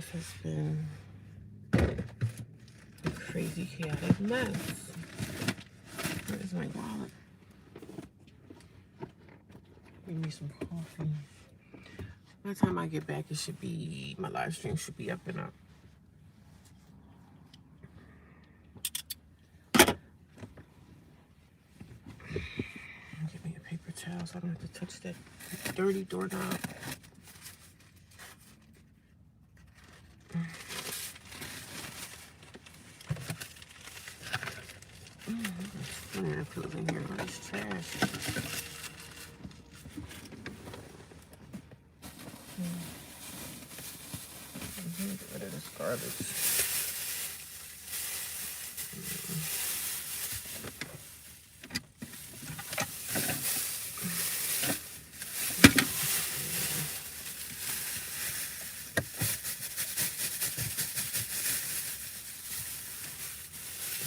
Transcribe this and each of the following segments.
life has been a crazy, chaotic mess. Where's my wallet? Give me some coffee. By the time I get back, it should be, my live stream should be up and up. Give me a paper towel so I don't have to touch that dirty doorknob. Banana peels in here, all this trash. Get rid of this garbage.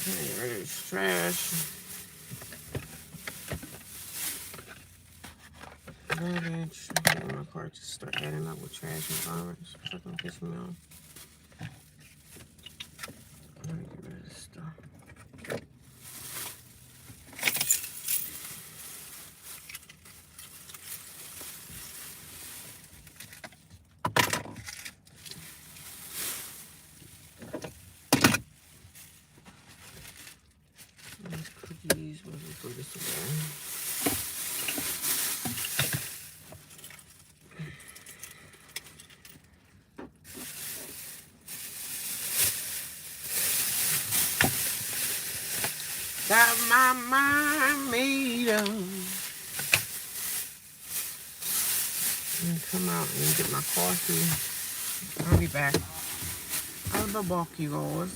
Get rid of this trash. Garbage. My car just start adding up with trash and garbage. It's not gonna piss me off. Let me get rid of this stuff. These cookies, we'll throw this away. Got my mind made up. I'm gonna come out and get my coffee. I'll be back. I'll be back, you guys.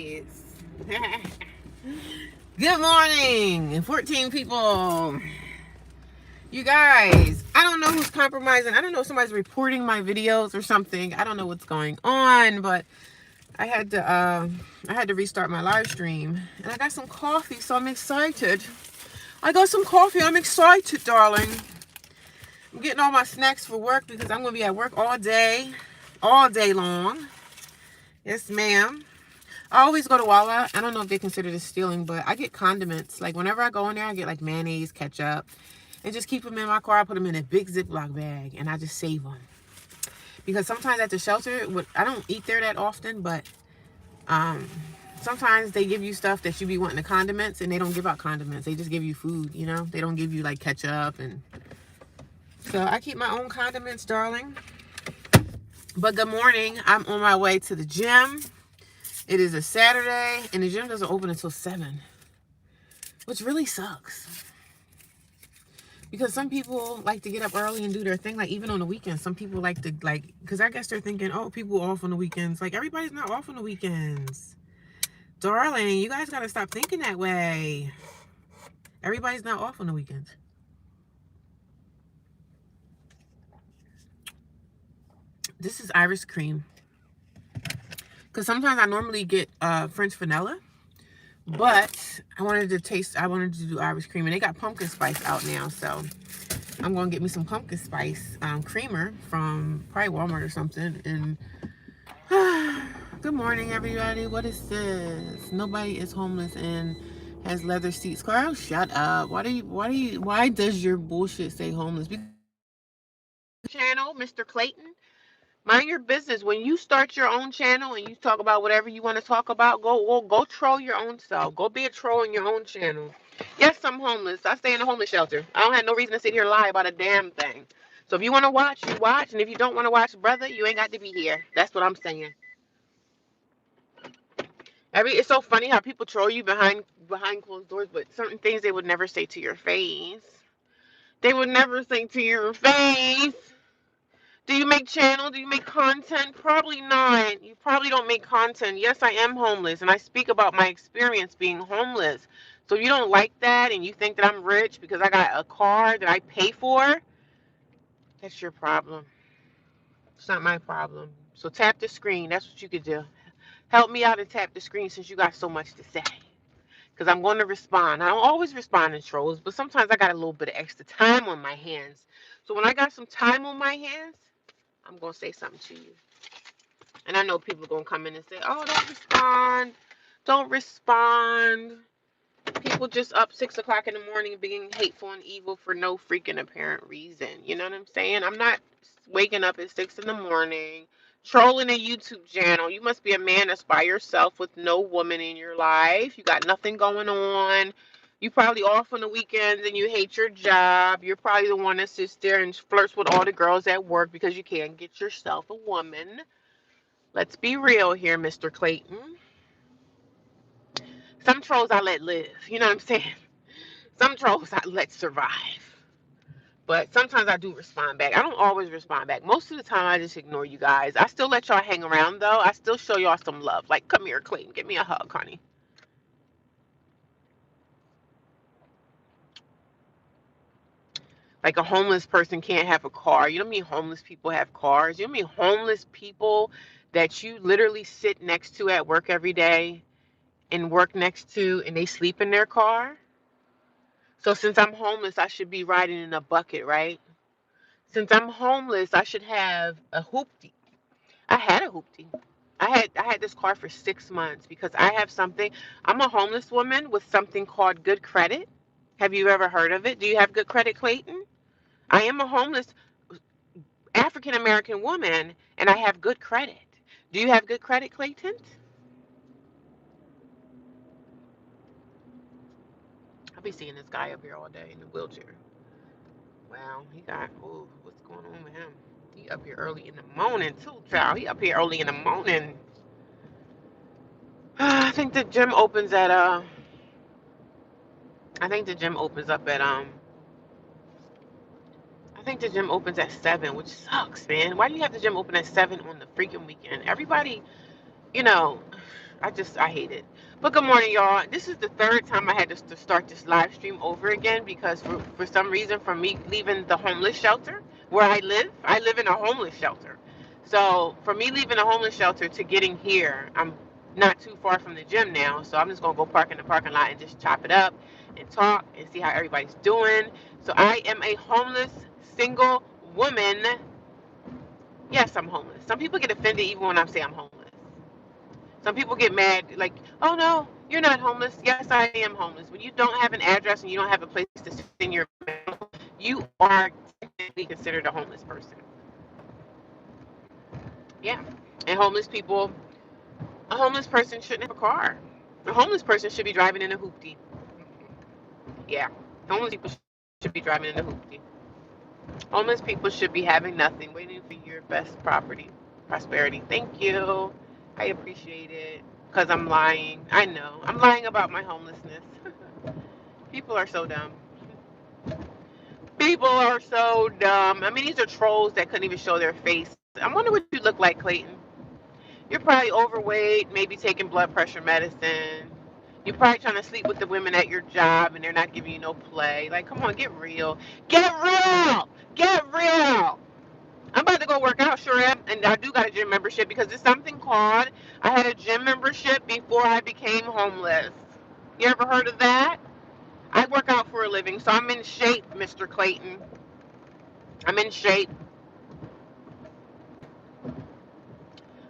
kids. Good morning, 14 people. You guys, I don't know who's compromising. I don't know if somebody's reporting my videos or something. I don't know what's going on, but I had to restart my live stream, and I got some coffee, so I'm excited. I got some coffee. I'm excited, darling. I'm getting all my snacks for work because I'm going to be at work all day long. Yes, ma'am. I always go to Walla. I don't know if they consider this stealing, but I get condiments. Like, whenever I go in there, I get, like, mayonnaise, ketchup, and just keep them in my car. I put them in a big Ziploc bag, and I just save them. Because sometimes at the shelter, I don't eat there that often, but sometimes they give you stuff that you be wanting the condiments, and they don't give out condiments. They just give you food, you know? They don't give you, like, ketchup. And so I keep my own condiments, darling. But good morning. I'm on my way to the gym. It is a Saturday, and the gym doesn't open until 7, which really sucks. Because some people like to get up early and do their thing, like even on the weekends. Some people like to, because I guess they're thinking, oh, people are off on the weekends. Like, everybody's not off on the weekends. Darling, you guys got to stop thinking that way. Everybody's not off on the weekends. This is Irish cream. Because sometimes I normally get French vanilla. But I wanted to do Irish cream. And they got pumpkin spice out now. So I'm going to get me some pumpkin spice creamer from probably Walmart or something. And good morning, everybody. What is this? Nobody is homeless and has leather seats. Carl, shut up. Why does your bullshit say homeless? Channel, Mr. Clayton. Mind your business. When you start your own channel and you talk about whatever you want to talk about, go troll your own self. Go be a troll in your own channel. Yes, I'm homeless. I stay in a homeless shelter. I don't have no reason to sit here and lie about a damn thing. So if you want to watch, you watch. And if you don't want to watch, brother, you ain't got to be here. That's what I'm saying. It's so funny how people troll you behind closed doors, but certain things they would never say to your face. They would never say to your face. Do you make channel? Do you make content? Probably not. You probably don't make content. Yes, I am homeless, and I speak about my experience being homeless. So if you don't like that and you think that I'm rich because I got a car that I pay for, that's your problem. It's not my problem. So tap the screen. That's what you could do. Help me out and tap the screen since you got so much to say. Because I'm going to respond. I don't always respond in trolls, but sometimes I got a little bit of extra time on my hands. So when I got some time on my hands, I'm going to say something to you. And I know people are going to come in and say, oh, don't respond. Don't respond. People just up 6 o'clock in the morning being hateful and evil for no freaking apparent reason. You know what I'm saying? I'm not waking up at 6 in the morning, trolling a YouTube channel. You must be a man that's by yourself with no woman in your life. You got nothing going on. You probably off on the weekends and you hate your job. You're probably the one that sits there and flirts with all the girls at work because you can't get yourself a woman. Let's be real here, Mr. Clayton. Some trolls I let live. You know what I'm saying? Some trolls I let survive. But sometimes I do respond back. I don't always respond back. Most of the time I just ignore you guys. I still let y'all hang around though. I still show y'all some love. Like, come here, Clayton. Give me a hug, honey. Like, a homeless person can't have a car. You know what I mean? Homeless people have cars. You know what I mean? Homeless people that you literally sit next to at work every day and work next to, and they sleep in their car. So since I'm homeless, I should be riding in a bucket, right? Since I'm homeless, I should have a hoopty. I had a hoopty. I had this car for 6 months because I have something. I'm a homeless woman with something called good credit. Have you ever heard of it? Do you have good credit, Clayton? I am a homeless African American woman and I have good credit. Do you have good credit, Clayton? I'll be seeing this guy up here all day in a wheelchair. Wow, what's going on with him? He up here early in the morning too, child. He up here early in the morning. I think the gym opens at I think the gym opens up at I think the gym opens at 7, which sucks, man. Why do you have the gym open at 7 on the freaking weekend? Everybody, you know, I hate it. But good morning, y'all. This is the third time I had to start this live stream over again because for some reason, from me leaving the homeless shelter where I live in a homeless shelter. So for me leaving the homeless shelter to getting here, I'm not too far from the gym now. So I'm just gonna go park in the parking lot and just chop it up and talk and see how everybody's doing. So I am a homeless single woman. Yes, I'm homeless. Some people get offended even when I say I'm homeless. Some people get mad, like, oh no, you're not homeless. Yes, I am homeless. When you don't have an address and you don't have a place to send your mail, you are technically considered a homeless person. Yeah. And homeless people, a homeless person shouldn't have a car. A homeless person should be driving in a hoopty. Yeah. Homeless people should be driving in a hoopty. Homeless people should be having nothing, waiting for your best prosperity. Thank you. I appreciate it. Because I'm lying. I know. I'm lying about my homelessness. People are so dumb. People are so dumb. I mean, these are trolls that couldn't even show their face. I wonder what you look like, Clayton. You're probably overweight, maybe taking blood pressure medicine. You're probably trying to sleep with the women at your job and they're not giving you no play. Like, come on, get real. Get real! Get real! I'm about to go work out, sure am. And I do got a gym membership because there's something called, I had a gym membership before I became homeless. You ever heard of that? I work out for a living, so I'm in shape, Mr. Clayton. I'm in shape.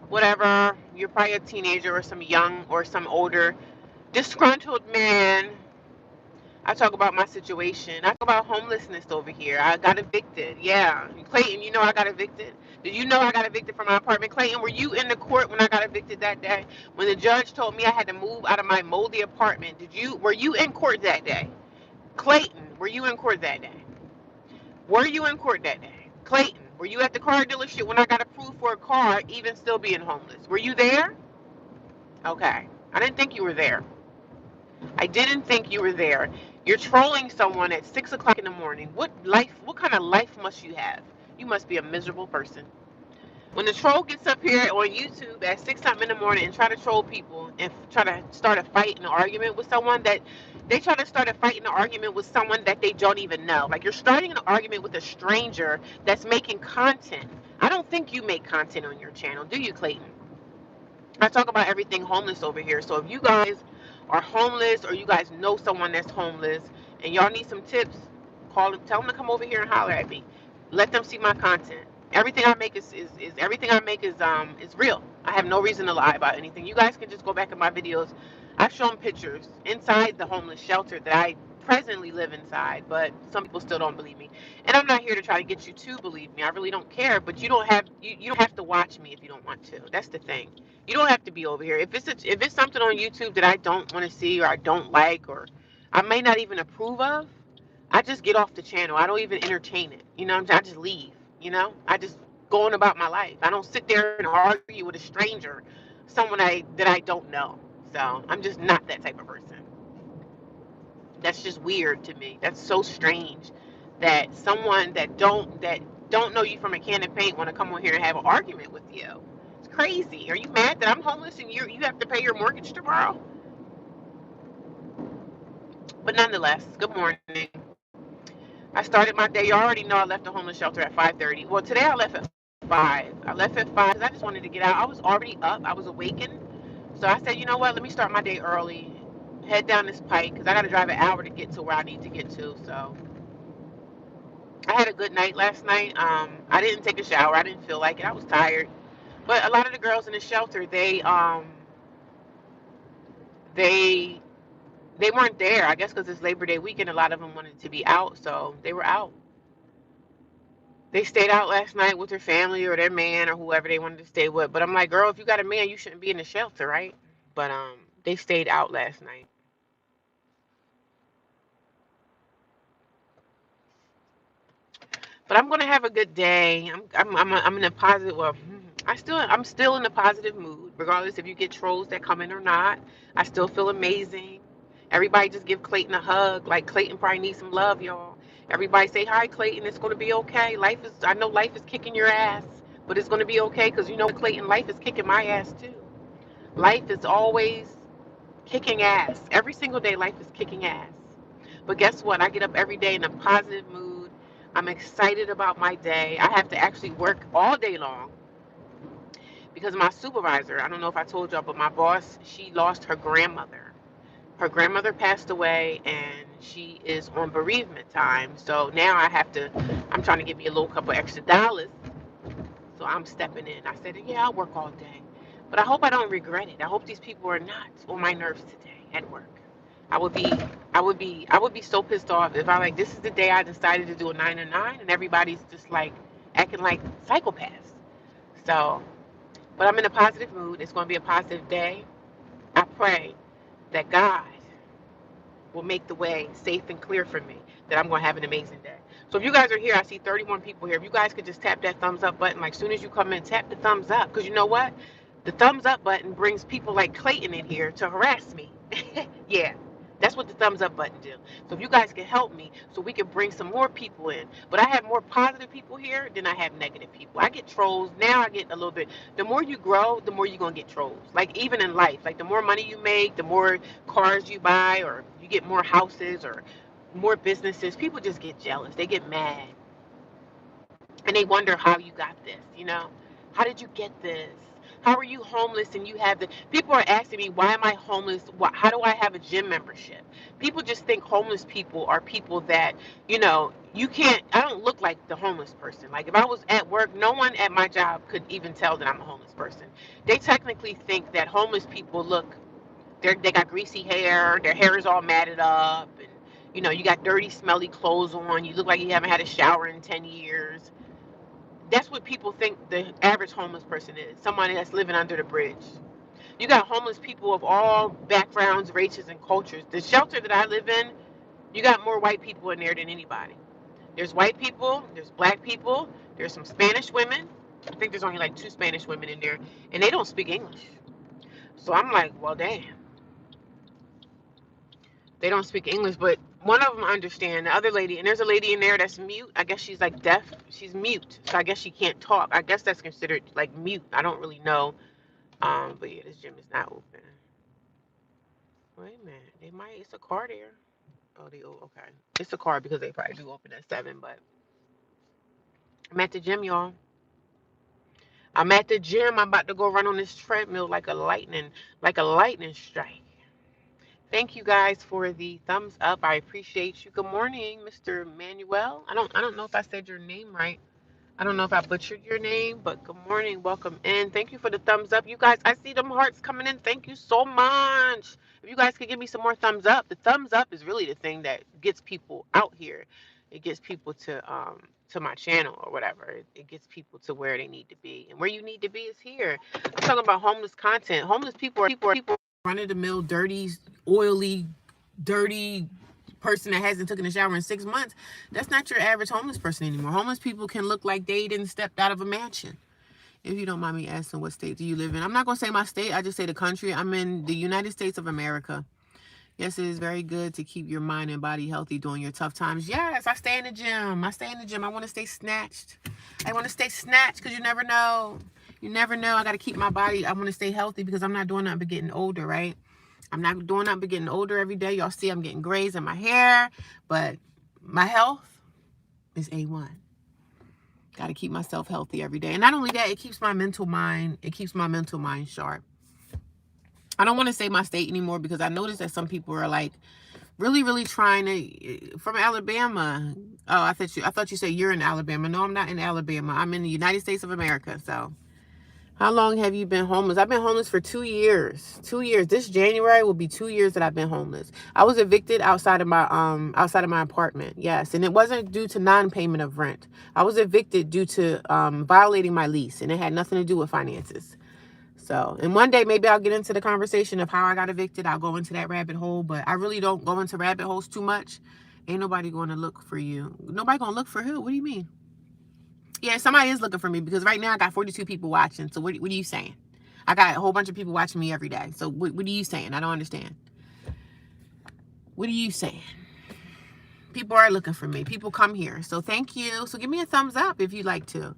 Whatever. You're probably a teenager or some young or some older disgruntled man. I talk about my situation. I talk about homelessness over here. I got evicted. Yeah. Clayton, you know I got evicted? Did you know I got evicted from my apartment? Clayton, were you in the court when I got evicted that day? When the judge told me I had to move out of my moldy apartment, were you in court that day? Clayton, were you in court that day? Were you in court that day? Clayton, were you at the car dealership when I got approved for a car, even still being homeless? Were you there? Okay. I didn't think you were there. I didn't think you were there. You're trolling someone at 6 o'clock in the morning. What kind of life must you have? You must be a miserable person. When the troll gets up here on YouTube at 6 something in the morning and try to troll people and try to start a fight and an argument with someone that they try to start a fight and an argument with someone that they don't even know. Like you're starting an argument with a stranger that's making content. I don't think you make content on your channel, do you, Clayton? I talk about everything homeless over here. So if you guys are homeless or you guys know someone that's homeless and y'all need some tips, call them, tell them to come over here and holler at me. Let them see my content. Everything I make is everything I make is real. I have no reason to lie about anything. You guys can just go back in my videos. I've shown pictures inside the homeless shelter that I presently live inside, but some people still don't believe me. And I'm not here to try to get you to believe me. I really don't care, but you don't have to watch me if you don't want to. That's the thing. You don't have to be over here. If it's something on YouTube that I don't want to see or I don't like or I may not even approve of, I just get off the channel. I don't even entertain it. You know, I just leave. You know, I just go on about my life. I don't sit there and argue with a stranger, someone that I don't know. So I'm just not that type of person. That's just weird to me. That's so strange that someone that don't know you from a can of paint want to come on here and have an argument with you. It's crazy. Are you mad that I'm homeless and you have to pay your mortgage tomorrow? But nonetheless, good morning. I started my day. You already know I left the homeless shelter at 5:30. Well, today I left at 5. I left at 5 because I just wanted to get out. I was already up. I was awakened. So I said, you know what? Let me start my day early. Head down this pike because I got to drive an hour to get to where I need to get to. So I had a good night last night. I didn't take a shower. I didn't feel like it. I was tired. But a lot of the girls in the shelter, they they weren't there. I guess because it's Labor Day weekend, a lot of them wanted to be out, so they were out. They stayed out last night with their family or their man or whoever they wanted to stay with. But I'm like, girl, if you got a man, you shouldn't be in the shelter, right? But they stayed out last night. But I'm gonna have a good day. I'm in a positive. Well, I'm still in a positive mood, regardless if you get trolls that come in or not. I still feel amazing. Everybody just give Clayton a hug. Like Clayton probably needs some love, y'all. Everybody say hi, Clayton. It's gonna be okay. I know life is kicking your ass, but it's gonna be okay because you know, Clayton, life is kicking my ass too. Life is always kicking ass. Every single day, life is kicking ass. But guess what? I get up every day in a positive mood. I'm excited about my day. I have to actually work all day long because my supervisor, I don't know if I told y'all, but my boss, she lost her grandmother. Her grandmother passed away and she is on bereavement time. So now I'm trying to get me a little couple extra dollars. So I'm stepping in. I said, yeah, I'll work all day. But I hope I don't regret it. I hope these people are not on my nerves today at work. I would be I would be so pissed off if I like this is the day I decided to do a 9 to 9 and everybody's just like acting like psychopaths. So, but I'm in a positive mood. It's going to be a positive day. I pray that God will make the way safe and clear for me, that I'm going to have an amazing day. So if you guys are here, I see 31 people here. If you guys could just tap that thumbs up button, like as soon as you come in, tap the thumbs up. Because you know what? The thumbs up button brings people like Clayton in here to harass me. Yeah, that's what the thumbs up button do. So if you guys can help me so we can bring some more people in. But I have more positive people here than I have negative people. I get trolls. Now I get a little bit. The more you grow, the more you're going to get trolls. Like even in life, like the more money you make, the more cars you buy, or you get more houses or more businesses, people just get jealous. They get mad and they wonder how you got this, you know? How did you get this? How are you homeless and you have the people are asking me, why am I homeless? How do I have a gym membership? People just think homeless people are people that, you can't, I don't look like the homeless person. Like if I was at work, no one at my job could even tell that I'm a homeless person. They technically think that homeless people look, they got greasy hair, their hair is all matted up, and you got dirty, smelly clothes on. You look like you haven't had a shower in 10 years. That's what people think the average homeless person is, somebody that's living under the bridge. You got homeless people of all backgrounds, races, and cultures. The shelter that I live in, you got more white people in there than anybody. There's white people, there's black people, there's some Spanish women. I think there's only like 2 Spanish women in there, and they don't speak English. So I'm like, well, damn, they don't speak English, but one of them understand. The other lady, and there's a lady in there that's mute. I guess she's like deaf. She's mute, so I guess she can't talk. I guess that's considered like mute. I don't really know. But yeah, this gym is not open. Wait a minute, they might. It's a car there. Oh, okay. It's a car because they probably do open at 7. But I'm at the gym, y'all. I'm at the gym. I'm about to go run on this treadmill like a lightning strike. Thank you guys for the thumbs up. I appreciate you. Good morning, Mr. Manuel. I don't know if I said your name right. I don't know if I butchered your name, but good morning. Welcome in. Thank you for the thumbs up. You guys, I see them hearts coming in. Thank you so much. If you guys could give me some more thumbs up. The thumbs up is really the thing that gets people out here. It gets people to my channel or whatever. It gets people to where they need to be. And where you need to be is here. I'm talking about homeless content. Homeless people are run of the mill, dirty, oily, dirty person that hasn't taken a shower in 6 months. That's not your average homeless person anymore. Homeless people can look like they didn't step out of a mansion. If you don't mind me asking, what state do you live in? I'm not going to say my state. I just say the country. I'm in the United States of America. Yes, it is very good to keep your mind and body healthy during your tough times. Yes, I stay in the gym. I want to stay snatched. I want to stay snatched because you never know. You never know. I got to keep my body. I want to stay healthy because I'm not doing nothing but getting older, right? I'm not doing nothing but getting older every day. Y'all see I'm getting grays in my hair, but my health is A1. Got to keep myself healthy every day. And not only that, it keeps my mental mind sharp. I don't want to say my state anymore because I noticed that some people are like really, really trying to, from Alabama. Oh, I thought you said you're in Alabama. No, I'm not in Alabama. I'm in the United States of America. So how long have you been homeless? I've been homeless for 2 years. 2 years. This January will be 2 years that I've been homeless. I was evicted outside of my apartment. Yes, and it wasn't due to non-payment of rent. I was evicted due to violating my lease, and it had nothing to do with finances. So, and one day maybe I'll get into the conversation of how I got evicted. I'll go into that rabbit hole, but I really don't go into rabbit holes too much. Ain't nobody going to look for you. Nobody going to look for who? What do you mean? Yeah, somebody is looking for me because right now I got 42 people watching. So what are you saying? I got a whole bunch of people watching me every day. So what are you saying? I don't understand. What are you saying? People are looking for me. People come here. So thank you. So give me a thumbs up if you'd like to.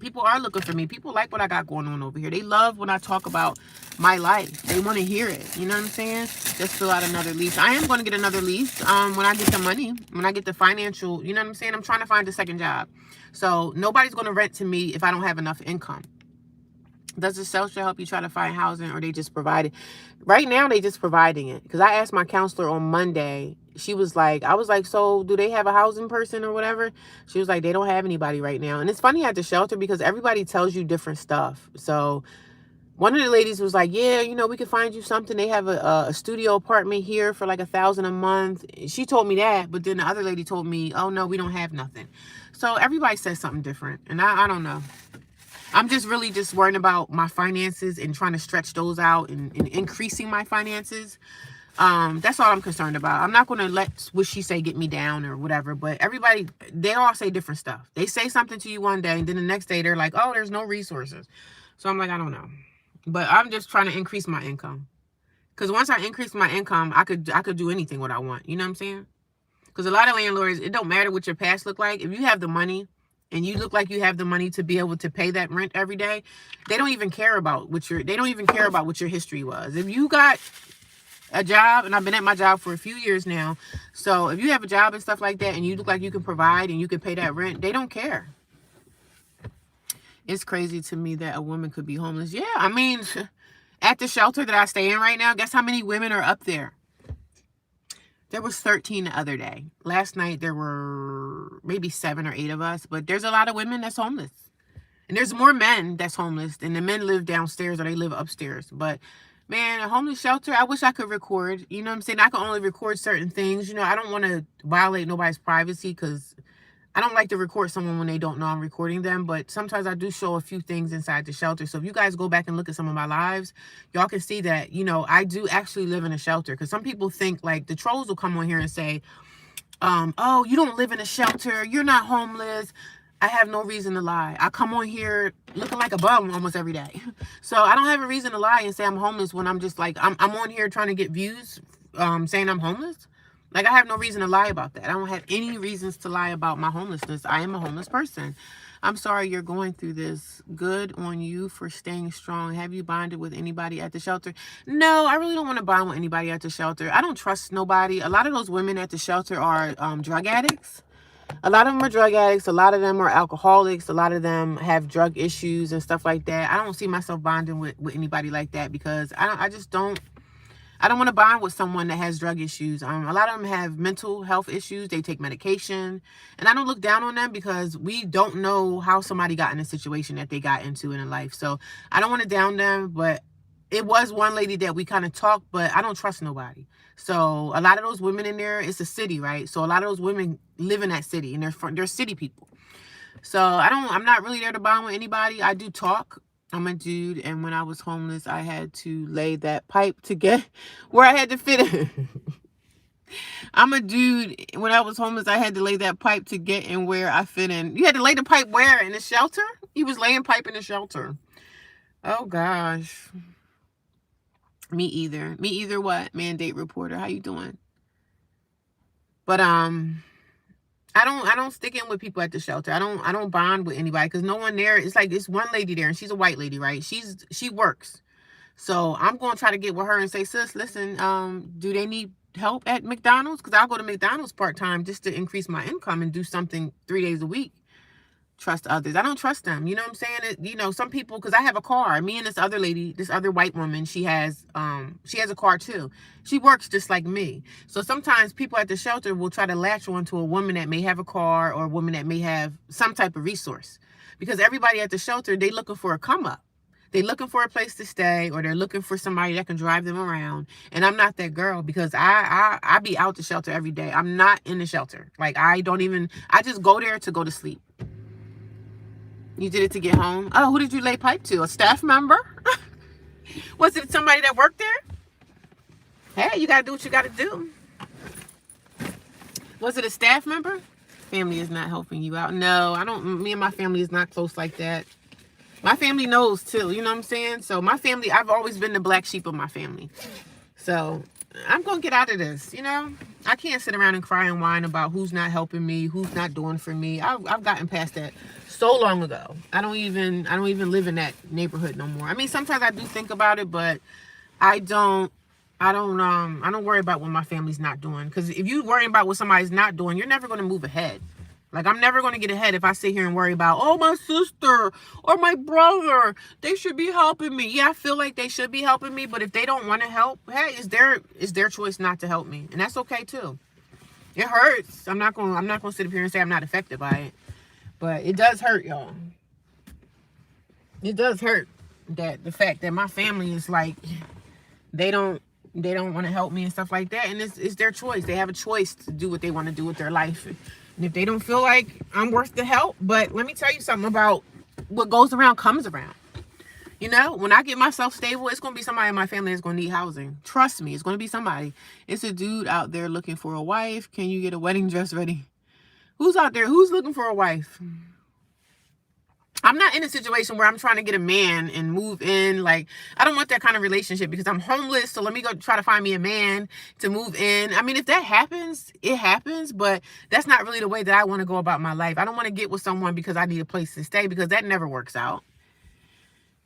People are looking for me. People like what I got going on over here. They love when I talk about my life. They want to hear it. You know what I'm saying? Just fill out another lease. I am going to get another lease when I get the money, when I get the financial, you know what I'm saying? I'm trying to find a second job. So nobody's going to rent to me if I don't have enough income. Does the shelter help you try to find housing, or they just provide it? Right now, they just providing it. Because I asked my counselor on Monday. She was like, I was like, so do they have a housing person or whatever? She was like, they don't have anybody right now. And it's funny at the shelter because everybody tells you different stuff. So one of the ladies was like, yeah, you know, we could find you something. They have a studio apartment here for like $1,000 a month. She told me that. But then the other lady told me, oh, no, we don't have nothing. So everybody says something different. And I don't know. I'm just really just worrying about my finances and trying to stretch those out and increasing my finances. That's all I'm concerned about. I'm not going to let what she say get me down or whatever. But everybody, they all say different stuff. They say something to you one day, and then the next day they're like, oh, there's no resources. So I'm like, I don't know. But I'm just trying to increase my income. Because once I increase my income, I could do anything what I want. You know what I'm saying? Because a lot of landlords, it don't matter what your past look like. If you have the money, and you look like you have the money to be able to pay that rent every day, they don't even care about what your history was. If you got a job, and I've been at my job for a few years now, so if you have a job and stuff like that, and you look like you can provide and you can pay that rent, they don't care. It's crazy to me that a woman could be homeless. Yeah, I mean, at the shelter that I stay in right now, guess how many women are up there? There was 13 the other day. Last night, there were maybe 7 or 8 of us. But there's a lot of women that's homeless. And there's more men that's homeless. And the men live downstairs or they live upstairs. But, man, a homeless shelter, I wish I could record. You know what I'm saying? I can only record certain things. You know, I don't want to violate nobody's privacy because I don't like to record someone when they don't know I'm recording them, but sometimes I do show a few things inside the shelter. So if you guys go back and look at some of my lives, y'all can see that, you know, I do actually live in a shelter. Because some people think, like, the trolls will come on here and say, oh, you don't live in a shelter. You're not homeless. I have no reason to lie. I come on here looking like a bum almost every day. So I don't have a reason to lie and say I'm homeless when I'm just like, I'm on here trying to get views saying I'm homeless. Like, I have no reason to lie about that. I don't have any reasons to lie about my homelessness. I am a homeless person. I'm sorry you're going through this. Good on you for staying strong. Have you bonded with anybody at the shelter? No, I really don't want to bond with anybody at the shelter. I don't trust nobody. A lot of those women at the shelter are drug addicts. A lot of them are drug addicts. A lot of them are alcoholics. A lot of them have drug issues and stuff like that. I don't see myself bonding with anybody like that because I don't want to bond with someone that has drug issues. A lot of them have mental health issues. They take medication. And I don't look down on them because we don't know how somebody got in a situation that they got into in life. So I don't want to down them, but it was one lady that we kind of talked, but I don't trust nobody. So a lot of those women in there, it's a city, right? So a lot of those women live in that city and they're city people. So I'm not really there to bond with anybody. I do talk. I'm a dude, and when I was homeless, I had to lay that pipe to get where I had to fit in. I'm a dude. When I was homeless, I had to lay that pipe to get in where I fit in. You had to lay the pipe where? In the shelter? He was laying pipe in the shelter. Oh, gosh. Me either. Me either what? Mandate reporter. How you doing? But, I don't stick in with people at the shelter. I don't bond with anybody because no one there. It's like this one lady there, and she's a white lady, right? She works. So I'm going to try to get with her and say, sis, listen, do they need help at McDonald's? Because I'll go to McDonald's part-time just to increase my income and do something 3 days a week. Trust others. I don't trust them. You know what I'm saying? You know, some people, because I have a car. Me and this other lady, this other white woman, she has a car too. She works just like me. So sometimes people at the shelter will try to latch on to a woman that may have a car or a woman that may have some type of resource. Because everybody at the shelter, they looking for a come up. They're looking for a place to stay, or they're looking for somebody that can drive them around. And I'm not that girl because I be out the shelter every day. I'm not in the shelter. Like, I just go there to go to sleep. You did it to get home? Oh, who did you lay pipe to? A staff member? Was it somebody that worked there? Hey, you got to do what you got to do. Was it a staff member? Family is not helping you out. No, me and my family is not close like that. My family knows too, you know what I'm saying? So my family, I've always been the black sheep of my family. So I'm going to get out of this, you know? I can't sit around and cry and whine about who's not helping me, who's not doing for me. I've gotten past that so long ago. I don't even live in that neighborhood no more. I mean, sometimes I do think about it, but I don't I don't worry about what my family's not doing, cuz if you worry about what somebody's not doing, you're never going to move ahead. Like, I'm never going to get ahead if I sit here and worry about, oh, my sister or my brother, they should be helping me. Yeah, I feel like they should be helping me, but if they don't want to help, hey, it's their choice not to help me. And that's okay too. It hurts. I'm not going to sit up here and say I'm not affected by it. But it does hurt, y'all. It does hurt that the fact that my family is like, they don't want to help me and stuff like that. And it's their choice. They have a choice to do what they want to do with their life. And if they don't feel like I'm worth the help, but let me tell you something about what goes around comes around. You know, when I get myself stable, it's going to be somebody in my family that's going to need housing. Trust me, it's going to be somebody. It's a dude out there looking for a wife. Can you get a wedding dress ready? Who's out there? Who's looking for a wife? I'm not in a situation where I'm trying to get a man and move in. Like, I don't want that kind of relationship because I'm homeless. So let me go try to find me a man to move in. I mean, if that happens, it happens. But that's not really the way that I want to go about my life. I don't want to get with someone because I need a place to stay, because that never works out.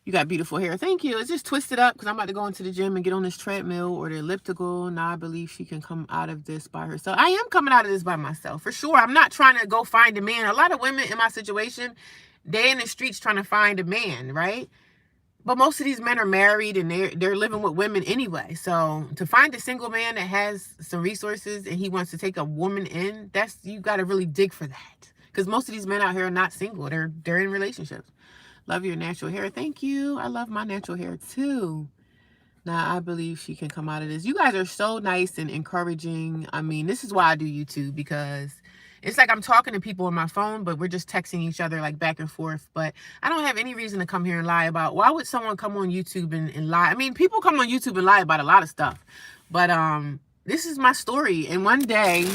You got beautiful hair. Thank you. It's just twisted up because I'm about to go into the gym and get on this treadmill or the elliptical. Now I believe she can come out of this by herself. I am coming out of this by myself, for sure. I'm not trying to go find a man. A lot of women in my situation, they in the streets trying to find a man, right? But most of these men are married and they're living with women anyway. So to find a single man that has some resources and he wants to take a woman in, you got to really dig for that. Because most of these men out here are not single. They're in relationships. Love your natural hair. Thank you. I love my natural hair too. Now, I believe she can come out of this. You guys are so nice and encouraging. I mean, this is why I do YouTube, because it's like I'm talking to people on my phone, but we're just texting each other like back and forth. But I don't have any reason to come here and lie about, why would someone come on YouTube and lie? I mean, people come on YouTube and lie about a lot of stuff. But this is my story. And one day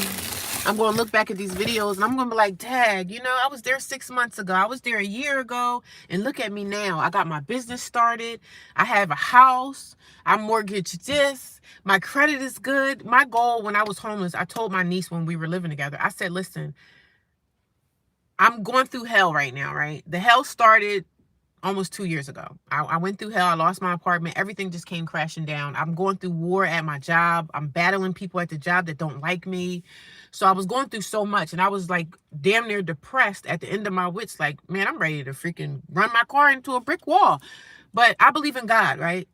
I'm going to look back at these videos and I'm going to be like, dang, you know, I was there 6 months ago. I was there a year ago. And look at me now. I got my business started. I have a house. I mortgaged this. My credit is good. My goal when I was homeless, I told my niece when we were living together, I said, listen, I'm going through hell right now, right? The hell started almost 2 years ago. I went through hell. I lost my apartment. Everything just came crashing down. I'm going through war at my job. I'm battling people at the job that don't like me. So I was going through so much, and I was like damn near depressed at the end of my wits. Like, man, I'm ready to freaking run my car into a brick wall. But I believe in God, right?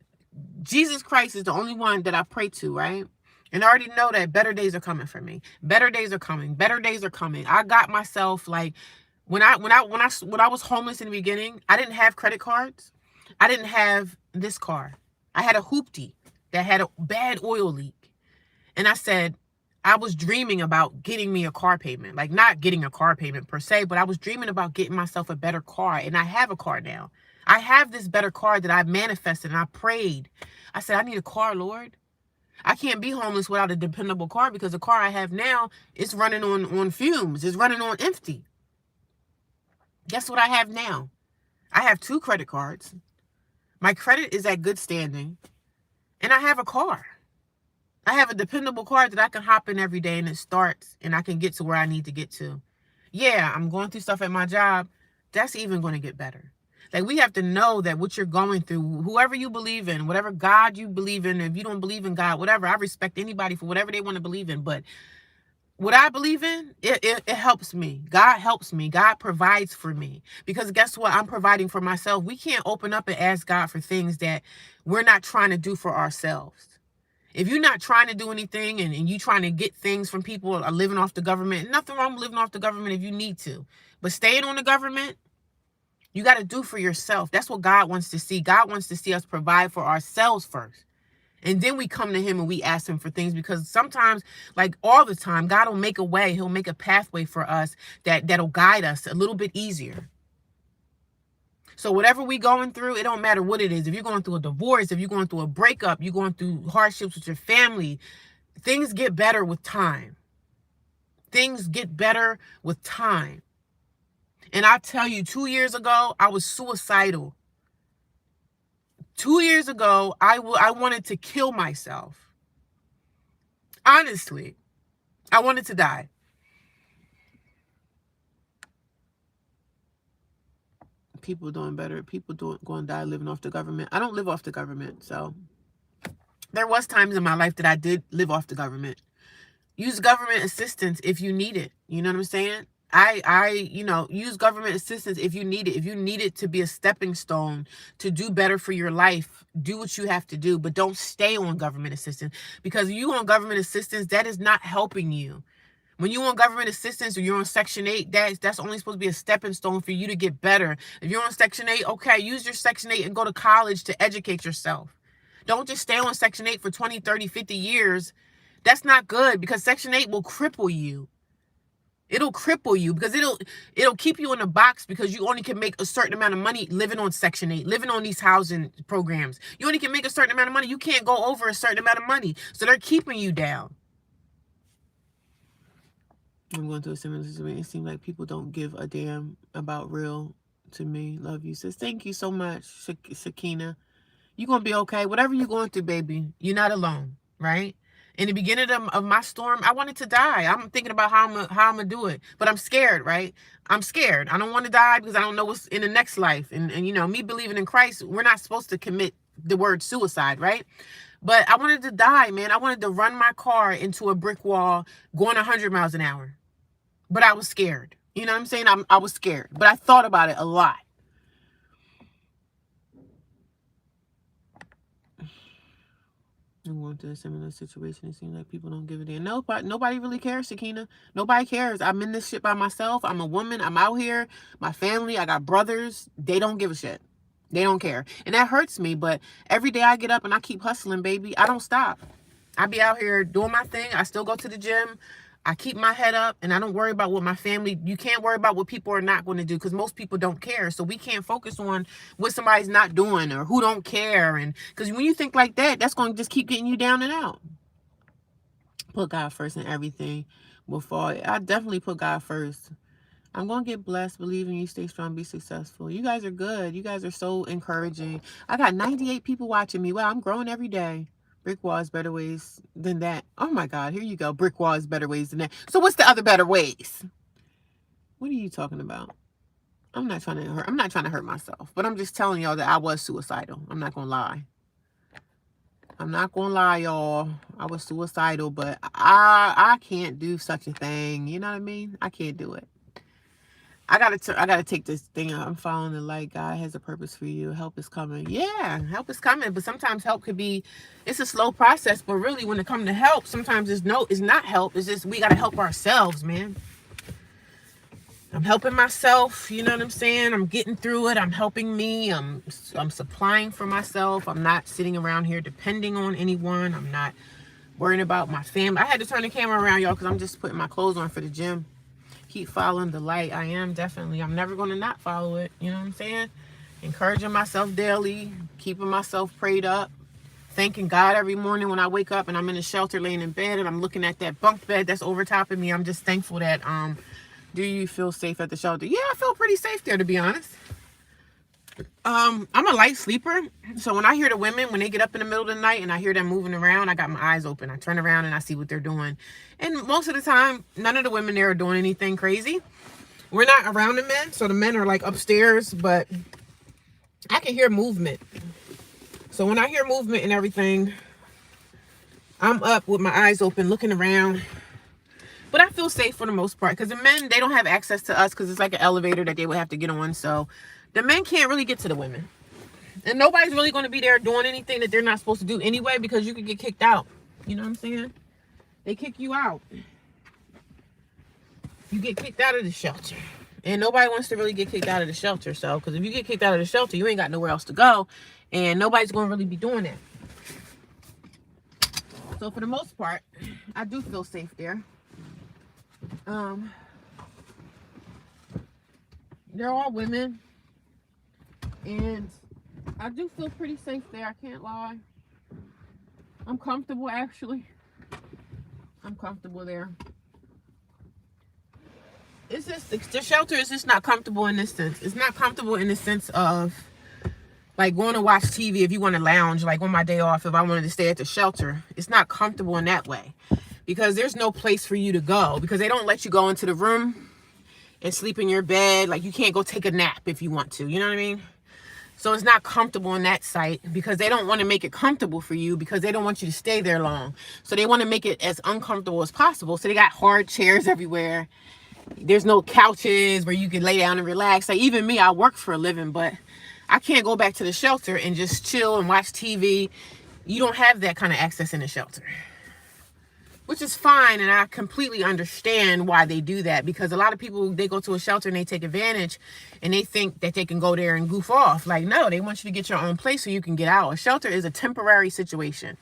Jesus Christ is the only one that I pray to, right? And I already know that better days are coming for me. Better days are coming. Better days are coming. I got myself like, when I was homeless in the beginning, I didn't have credit cards. I didn't have this car. I had a hoopty that had a bad oil leak. And I said, I was dreaming about getting me a car payment. Like, not getting a car payment per se, but I was dreaming about getting myself a better car. And I have a car now. I have this better car that I manifested, and I prayed. I said, I need a car, Lord. I can't be homeless without a dependable car, because the car I have now is running on fumes. It's running on empty. Guess what I have now? I have 2 credit cards. My credit is at good standing. And I have a car. I have a dependable car that I can hop in every day and it starts and I can get to where I need to get to. Yeah, I'm going through stuff at my job. That's even going to get better. Like, we have to know that what you're going through, whoever you believe in, whatever God you believe in, if you don't believe in God, whatever, I respect anybody for whatever they want to believe in. But what I believe in, it helps me. God helps me. God provides for me. Because guess what? I'm providing for myself. We can't open up and ask God for things that we're not trying to do for ourselves. If you're not trying to do anything and you trying to get things from people or living off the government, nothing wrong with living off the government if you need to. But staying on the government, you got to do for yourself. That's what God wants to see. God wants to see us provide for ourselves first. And then we come to him and we ask him for things, because sometimes, like all the time, God will make a way. He'll make a pathway for us that'll guide us a little bit easier. So whatever we going through, it don't matter what it is. If you're going through a divorce, if you're going through a breakup, you're going through hardships with your family, things get better with time. Things get better with time. And I tell you, 2 years ago, I was suicidal. 2 years ago, I wanted to kill myself. Honestly, I wanted to die. People doing better. People going to die living off the government. I don't live off the government, so there was times in my life that I did live off the government. Use government assistance if you need it. You know what I'm saying? Use government assistance if you need it. If you need it to be a stepping stone to do better for your life, do what you have to do, but don't stay on government assistance, because you on government assistance, that is not helping you. When you on government assistance or you're on Section 8, that's only supposed to be a stepping stone for you to get better. If you're on Section 8, okay, use your Section 8 and go to college to educate yourself. Don't just stay on Section 8 for 20, 30, 50 years. That's not good, because Section 8 will cripple you. It'll cripple you because it'll keep you in a box, because you only can make a certain amount of money living on Section 8, living on these housing programs. You only can make a certain amount of money. You can't go over a certain amount of money. So they're keeping you down. I'm going through a similar situation. It seems like people don't give a damn about real to me. Love you, sis. Thank you so much, Sakina. You're going to be okay. Whatever you're going through, baby, you're not alone, right? In the beginning of my storm, I wanted to die. I'm thinking about how I'm going to do it. But I'm scared, right? I'm scared. I don't want to die because I don't know what's in the next life. And me believing in Christ, we're not supposed to commit the word suicide, right? But I wanted to die, man. I wanted to run my car into a brick wall going 100 miles an hour. But I was scared. You know what I'm saying? I was scared. But I thought about it a lot. I'm going through a similar situation. It seems like people don't give a damn. Nobody really cares, Sakina. Nobody cares. I'm in this shit by myself. I'm a woman. I'm out here. My family, I got brothers. They don't give a shit. They don't care. And that hurts me. But every day I get up and I keep hustling, baby. I don't stop. I be out here doing my thing. I still go to the gym. I keep my head up, and I don't worry about what my family, you can't worry about what people are not going to do, because most people don't care. So we can't focus on what somebody's not doing or who don't care. And because when you think like that, that's going to just keep getting you down and out. Put God first in everything will fall. I definitely put God first. I'm going to get blessed. Believe in you. Stay strong. Be successful. You guys are good. You guys are so encouraging. I got 98 people watching me. Wow, I'm growing every day. Brick walls, better ways than that. Oh my God, here you go. Brick walls, better ways than that. So what's the other better ways? What are you talking about? I'm not trying to hurt myself, but I'm just telling y'all that I was suicidal. I'm not gonna lie. I'm not gonna lie, y'all. I was suicidal, but I can't do such a thing. You know what I mean? I can't do it. I gotta take this thing out. I'm following the light. God has a purpose for you. Help is coming. Yeah, help is coming. But sometimes help could be, it's a slow process. But really, when it comes to help, sometimes it's not help. It's just we gotta help ourselves, man. I'm helping myself. You know what I'm saying? I'm getting through it. I'm helping me. I'm supplying for myself. I'm not sitting around here depending on anyone. I'm not worrying about my family. I had to turn the camera around, y'all, because I'm just putting my clothes on for the gym. Keep following the light. I am definitely. I'm never going to not follow it. You know what I'm saying? Encouraging myself daily, keeping myself prayed up, thanking God every morning when I wake up and I'm in a shelter laying in bed and I'm looking at that bunk bed that's over top of me. I'm just thankful that, do you feel safe at the shelter? Yeah, I feel pretty safe there, to be honest. I'm a light sleeper. So when I hear the women, when they get up in the middle of the night and I hear them moving around, I got my eyes open. I turn around and I see what they're doing. And most of the time, none of the women there are doing anything crazy. We're not around the men. So the men are like upstairs, but I can hear movement. So when I hear movement and everything, I'm up with my eyes open, looking around. But I feel safe for the most part, because the men, they don't have access to us because it's like an elevator that they would have to get on. So the men can't really get to the women. And nobody's really going to be there doing anything that they're not supposed to do anyway, because you could get kicked out. You know what I'm saying? They kick you out. You get kicked out of the shelter. And nobody wants to really get kicked out of the shelter. So, because if you get kicked out of the shelter, you ain't got nowhere else to go. And nobody's going to really be doing that. So for the most part, I do feel safe there. They're all women. And I do feel pretty safe there. I can't lie. I'm comfortable, actually. I'm comfortable there. It's just, the shelter is just not comfortable in this sense. It's not comfortable in the sense of like going to watch TV if you want to lounge, like on my day off, if I wanted to stay at the shelter. It's not comfortable in that way. because there's no place for you to go, because they don't let you go into the room and sleep in your bed. Like, you can't go take a nap if you want to, you know what I mean? So it's not comfortable in that site, because they don't want to make it comfortable for you, because they don't want you to stay there long. So they want to make it as uncomfortable as possible. So they got hard chairs everywhere. There's no couches where you can lay down and relax. Like, even me, I work for a living, but I can't go back to the shelter and just chill and watch TV. You don't have that kind of access in the shelter, which is fine. And I completely understand why they do that, because a lot of people, they go to a shelter and they take advantage and they think that they can go there and goof off. Like, no, they want you to get your own place so you can get out. A shelter is a temporary situation.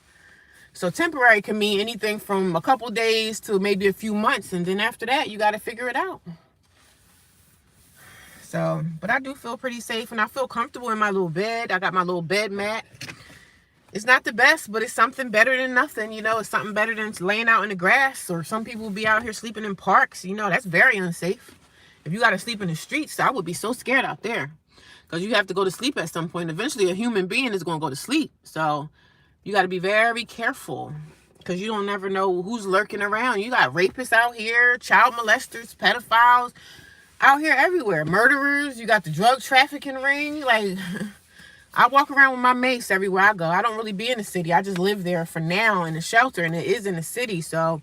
So temporary can mean anything from a couple days to maybe a few months. And then after that, you got to figure it out. So, but I do feel pretty safe, and I feel comfortable in my little bed. I got my little bed mat. It's not the best, but it's something better than nothing. You know, it's something better than laying out in the grass, or some people will be out here sleeping in parks. You know, that's very unsafe. If you got to sleep in the streets, I would be so scared out there, because you have to go to sleep at some point. Eventually, a human being is going to go to sleep. So you got to be very careful, because you don't never know who's lurking around. You got rapists out here, child molesters, pedophiles out here everywhere, murderers. You got the drug trafficking ring. Like, I walk around with my mates everywhere I go. I don't really be in the city. I just live there for now in the shelter, and it is in the city. So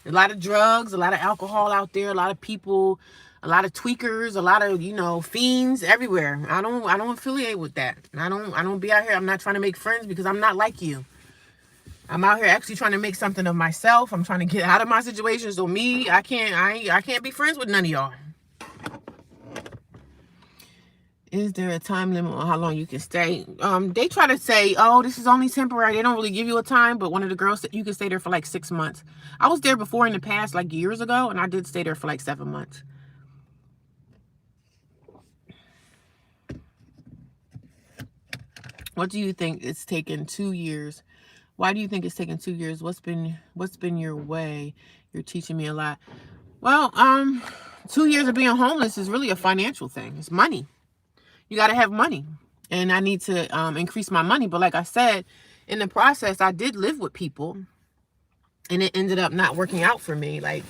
a lot of drugs, a lot of alcohol out there, a lot of people, a lot of tweakers, a lot of, you know, fiends everywhere. I don't affiliate with that. I don't be out here. I'm not trying to make friends, because I'm not like you. I'm out here actually trying to make something of myself. I'm trying to get out of my situation. So me, I can't be friends with none of y'all. Is there a time limit on how long you can stay? They try to say, oh, this is only temporary. They don't really give you a time, but one of the girls said you can stay there for like 6 months. I was there before in the past, like years ago, and I did stay there for like 7 months. What do you think? It's taken 2 years. Why do you think it's taken 2 years? What's been your way? You're teaching me a lot. Well, 2 years of being homeless is really a financial thing. It's money. You got to have money, and I need to increase my money. But like I said, in the process, I did live with people, and it ended up not working out for me. Like,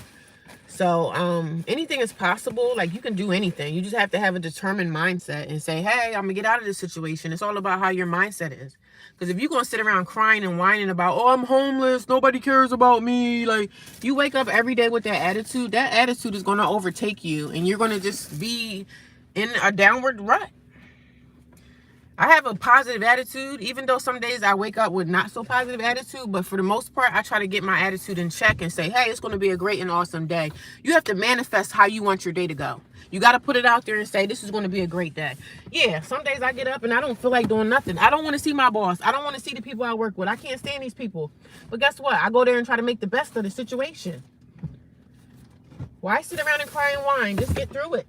so anything is possible. Like, you can do anything. You just have to have a determined mindset and say, hey, I'm gonna get out of this situation. It's all about how your mindset is. Because if you're gonna sit around crying and whining about, oh, I'm homeless, nobody cares about me, like, you wake up every day with that attitude is gonna overtake you, and you're gonna just be in a downward rut. I have a positive attitude, even though some days I wake up with not so positive attitude, but for the most part, I try to get my attitude in check and say, hey, it's going to be a great and awesome day. You have to manifest how you want your day to go. You got to put it out there and say, this is going to be a great day. Yeah, some days I get up and I don't feel like doing nothing. I don't want to see my boss. I don't want to see the people I work with. I can't stand these people. But guess what? I go there and try to make the best of the situation. Why sit around and cry and whine? Just get through it.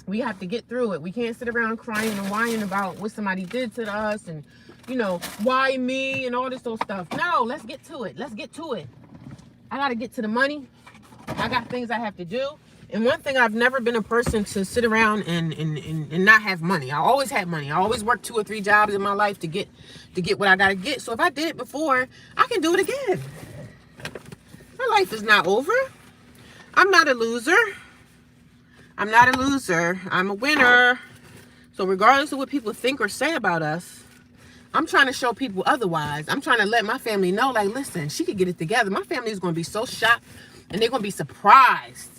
We have to get through it. We can't sit around crying and whining about what somebody did to us and, you know, why me and all this old stuff. No, let's get to it. Let's get to it. I got to get to the money. I got things I have to do. And one thing, I've never been a person to sit around and not have money. I always had money. I always worked 2 or 3 jobs in my life to get what I got to get. So if I did it before, I can do it again. My life is not over. I'm not a loser. I'm not a loser. I'm a winner. So regardless of what people think or say about us, I'm trying to show people otherwise. I'm trying to let my family know, like, listen, she could get it together. My family is going to be so shocked, and they're going to be surprised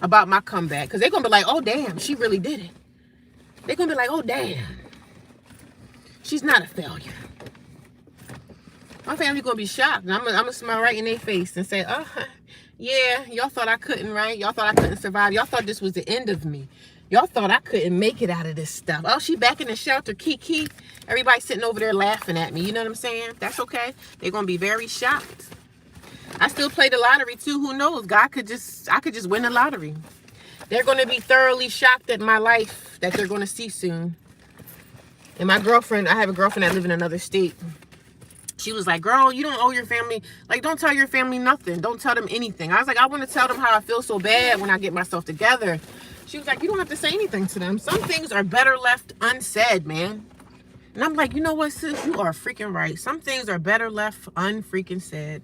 about my comeback, because they're going to be like, oh, damn, she really did it. They're going to be like, oh, damn, she's not a failure. My family going to be shocked, and I'm going to smile right in their face and say, oh, yeah, y'all thought I couldn't, right? Y'all thought I couldn't survive. Y'all thought this was the end of me. Y'all thought I couldn't make it out of this stuff. Oh, she back in the shelter, kiki. Everybody sitting over there laughing at me. You know what I'm saying? That's okay. They're going to be very shocked. I still play the lottery too. Who knows? I could just win the lottery. They're going to be thoroughly shocked at my life that they're going to see soon. And my girlfriend, I have a girlfriend that lives in another state. She was like, girl, you don't owe your family, like, don't tell your family nothing. Don't tell them anything. I was like, I want to tell them how I feel so bad when I get myself together. She was like, you don't have to say anything to them. Some things are better left unsaid, man. And I'm like, you know what, sis? You are freaking right. Some things are better left unfreaking said.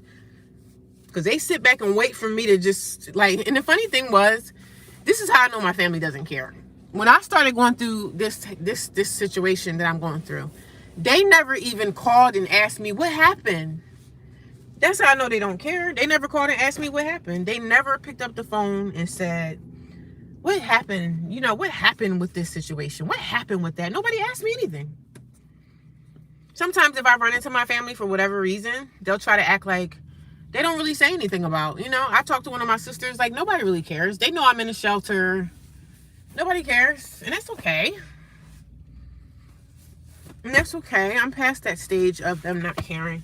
Because they sit back and wait for me to just, like, and the funny thing was, this is how I know my family doesn't care. When I started going through this situation that I'm going through, they never even called and asked me what happened. That's how I know they don't care. They never called and asked me what happened. They never picked up the phone and said, what happened? You know, what happened with this situation? What happened with that? Nobody asked me anything. Sometimes if I run into my family for whatever reason, they'll try to act like they don't really say anything about, you know, I talked to one of my sisters, like, nobody really cares. They know I'm in a shelter. Nobody cares. And that's okay. And that's okay. I'm past that stage of them not caring.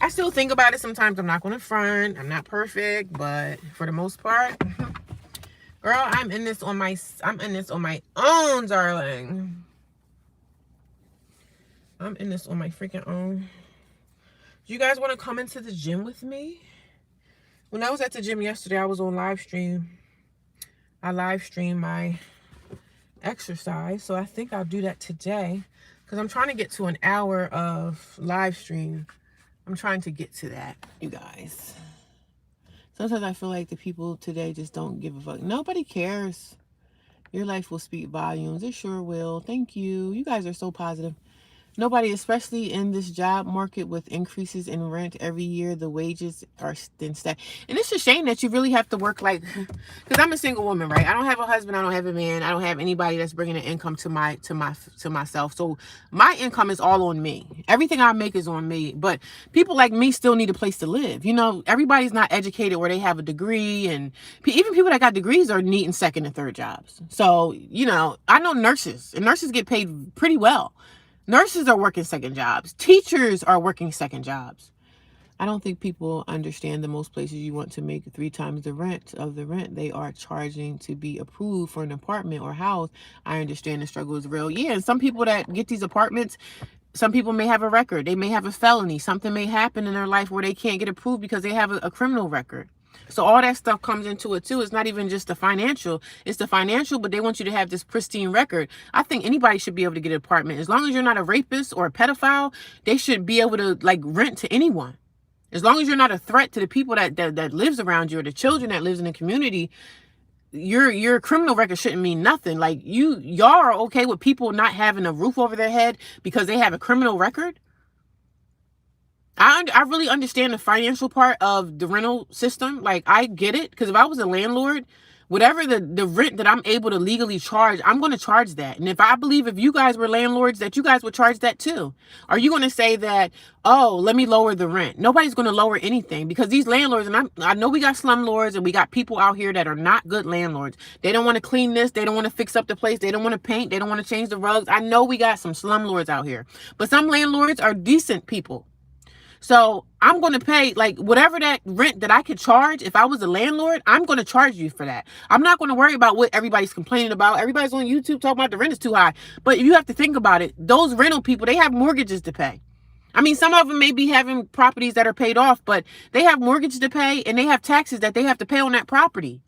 I still think about it sometimes. I'm not going to front. I'm not perfect, but for the most part, girl, I'm in this on my own, darling. I'm in this on my freaking own. Do you guys want to come into the gym with me? When I was at the gym yesterday, I was on live stream. I live streamed my exercise, so I think I'll do that today because I'm trying to get to an hour of live stream. I'm trying to get to that, you guys. Sometimes I feel like the people today just don't give a fuck. Nobody cares. Your life will speak volumes. It sure will. Thank you. You guys are so positive. Nobody, especially in this job market with increases in rent every year, the wages are instead. And it's a shame that you really have to work like, because I'm a single woman, right? I don't have a husband. I don't have a man. I don't have anybody that's bringing an income to myself. So my income is all on me. Everything I make is on me. But people like me still need a place to live. You know, everybody's not educated where they have a degree, and even people that got degrees are needing second and third jobs. So, you know, I know nurses, and nurses get paid pretty well. Nurses are working second jobs. Teachers are working second jobs. I don't think people understand the most places you want to make 3 times the rent of the rent they are charging to be approved for an apartment or house. I understand the struggle is real. Yeah, and some people that get these apartments, some people may have a record. They may have a felony. Something may happen in their life where they can't get approved because they have a criminal record. So all that stuff comes into it too. It's not even just the financial. It's the financial, but they want you to have this pristine record. I think anybody should be able to get an apartment. As long as you're not a rapist or a pedophile, they should be able to like rent to anyone. As long as you're not a threat to the people that lives around you or the children that lives in the community, your criminal record shouldn't mean nothing. Like y'all are okay with people not having a roof over their head because they have a criminal record? I really understand the financial part of the rental system. Like, I get it. Because if I was a landlord, whatever the rent that I'm able to legally charge, I'm going to charge that. And if you guys were landlords, that you guys would charge that too. Are you going to say that, oh, let me lower the rent? Nobody's going to lower anything because these landlords, and I know we got slumlords and we got people out here that are not good landlords. They don't want to clean this. They don't want to fix up the place. They don't want to paint. They don't want to change the rugs. I know we got some slumlords out here. But some landlords are decent people. So I'm going to pay like whatever that rent that I could charge. If I was a landlord, I'm going to charge you for that. I'm not going to worry about what everybody's complaining about. Everybody's on YouTube talking about the rent is too high. But you have to think about it. Those rental people, they have mortgages to pay. I mean, some of them may be having properties that are paid off, but they have mortgages to pay and they have taxes that they have to pay on that property.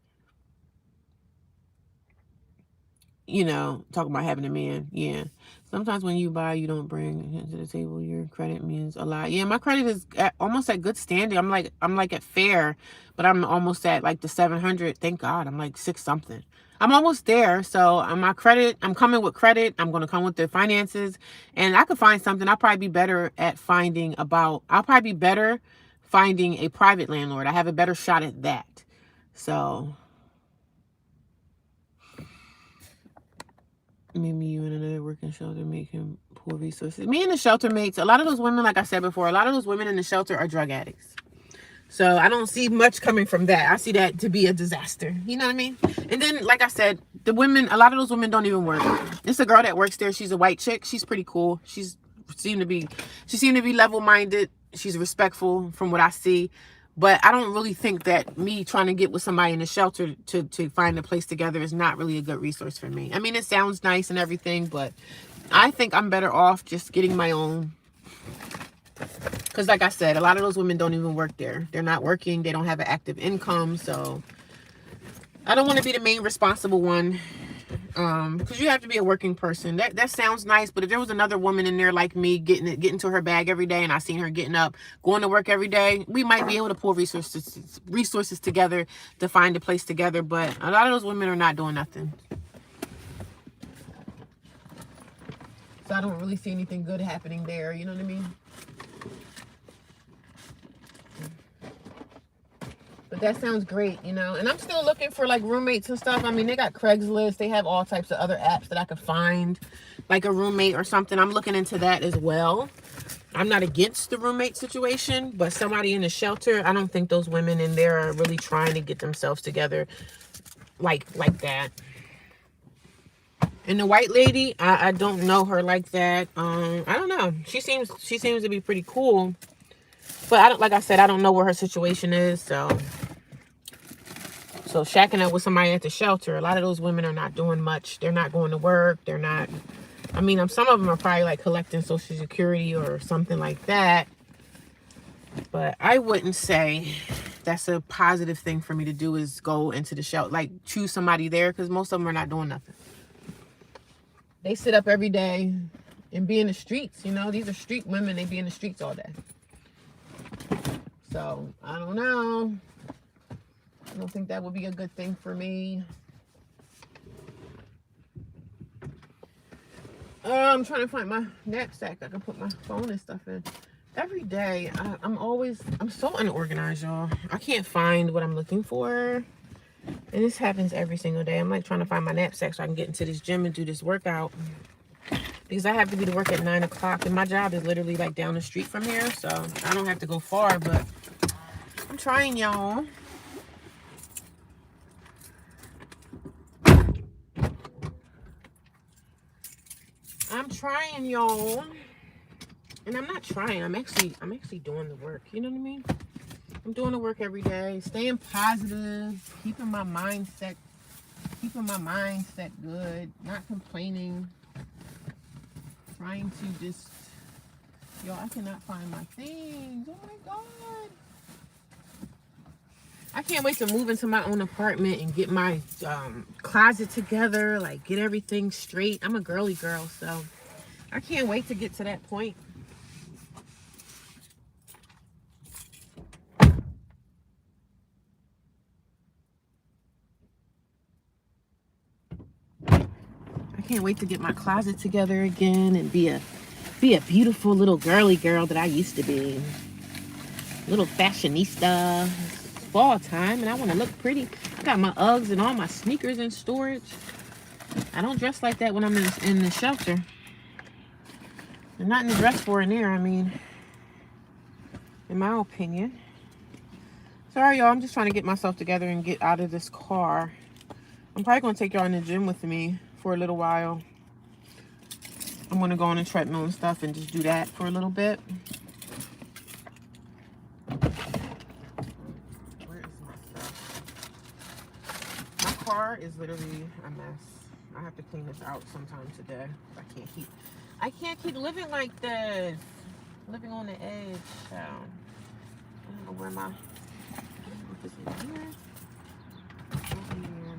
You know, talking about having a man. Yeah. Sometimes when you buy, you don't bring it to the table. Your credit means a lot. Yeah, my credit is almost at good standing. I'm like at fair, but I'm almost at like the 700. Thank God. I'm like 6 something. I'm almost there. So my credit, I'm coming with credit. I'm going to come with the finances, and I could find something. I'll probably be better finding a private landlord. I have a better shot at that. So maybe you and another working shelter make him poor resources. Me and the shelter mates, a lot of those women, like I said before, a lot of those women in the shelter are drug addicts. So I don't see much coming from that. I see that to be a disaster. You know what I mean? And then, like I said, the women, a lot of those women don't even work. It's a girl that works there. She's a white chick. She's pretty cool. She seemed to be level-minded. She's respectful from what I see. But I don't really think that me trying to get with somebody in the shelter to find a place together is not really a good resource for me. I mean, it sounds nice and everything, but I think I'm better off just getting my own. Because like I said, a lot of those women don't even work there. They're not working. They don't have an active income. So I don't want to be the main responsible one Because you have to be a working person. That sounds nice, but if there was another woman in there like me getting to her bag every day, and I seen her getting up, going to work every day, we might be able to pull resources together to find a place together. But a lot of those women are not doing nothing. So I don't really see anything good happening there. You know what I mean? But that sounds great, you know. And I'm still looking for like roommates and stuff. I mean, they got Craigslist. They have all types of other apps that I could find like a roommate or something. I'm looking into that as well. I'm not against the roommate situation, but somebody in the shelter, I don't think those women in there are really trying to get themselves together like that. And the white lady, I don't know her like that. I don't know. She seems to be pretty cool. But I don't, like I said, I don't know what her situation is. So shacking up with somebody at the shelter, a lot of those women are not doing much. They're not going to work. They're not, I mean, some of them are probably like collecting Social Security or something like that. But I wouldn't say that's a positive thing for me to do, is go into the shelter, like choose somebody there, because most of them are not doing nothing. They sit up every day and be in the streets, you know. These are street women. They be in the streets all day. So, I don't know. I don't think that would be a good thing for me. I'm trying to find my knapsack I can put my phone and stuff in. Every day, I'm so unorganized, y'all. I can't find what I'm looking for. And this happens every single day. I'm like trying to find my knapsack so I can get into this gym and do this workout. Because I have to be to work at 9 o'clock. And my job is literally like down the street from here. So I don't have to go far, but I'm trying, y'all. I'm trying, y'all. And I'm not trying. I'm actually doing the work. You know what I mean? I'm doing the work every day, staying positive, keeping my mindset good, not complaining, trying to just, yo, I cannot find my things. Oh my God. I can't wait to move into my own apartment and get my closet together, like get everything straight. I'm a girly girl, so I can't wait to get to that point. I can't wait to get my closet together again and be a beautiful little girly girl that I used to be. Little fashionista. It's fall time and I want to look pretty. I got my Uggs and all my sneakers in storage. I don't dress like that when I'm in the shelter. There's nothing to dress for in there, I mean, in my opinion. Sorry, y'all. I'm just trying to get myself together and get out of this car. I'm probably going to take y'all in the gym with me for a little while. I'm going to go on a treadmill and stuff and just do that for a little bit. Where is my stuff? My car is literally a mess. I have to clean this out sometime today. I can't keep living like this. Living on the edge. So, I don't know where my... Is it here? Over here.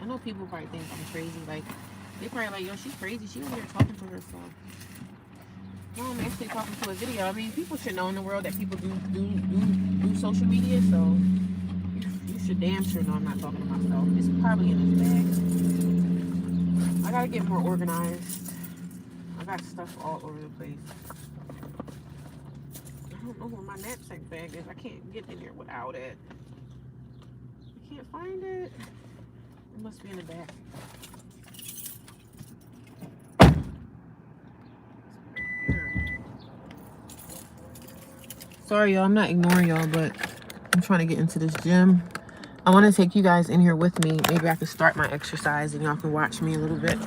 I know people probably think I'm crazy. Like, they probably like, yo, she's crazy. She over here talking to herself. No, I'm actually talking to a video. I mean, people should know in the world that people do social media. So, you should damn sure know I'm not talking to myself. It's probably in this bag. I gotta get more organized. I got stuff all over the place. I don't know where my knapsack bag is. I can't get in here without it. I can't find it. It must be in the back. Sorry, y'all. I'm not ignoring y'all, but I'm trying to get into this gym. I want to take you guys in here with me. Maybe I can start my exercise and y'all can watch me a little bit.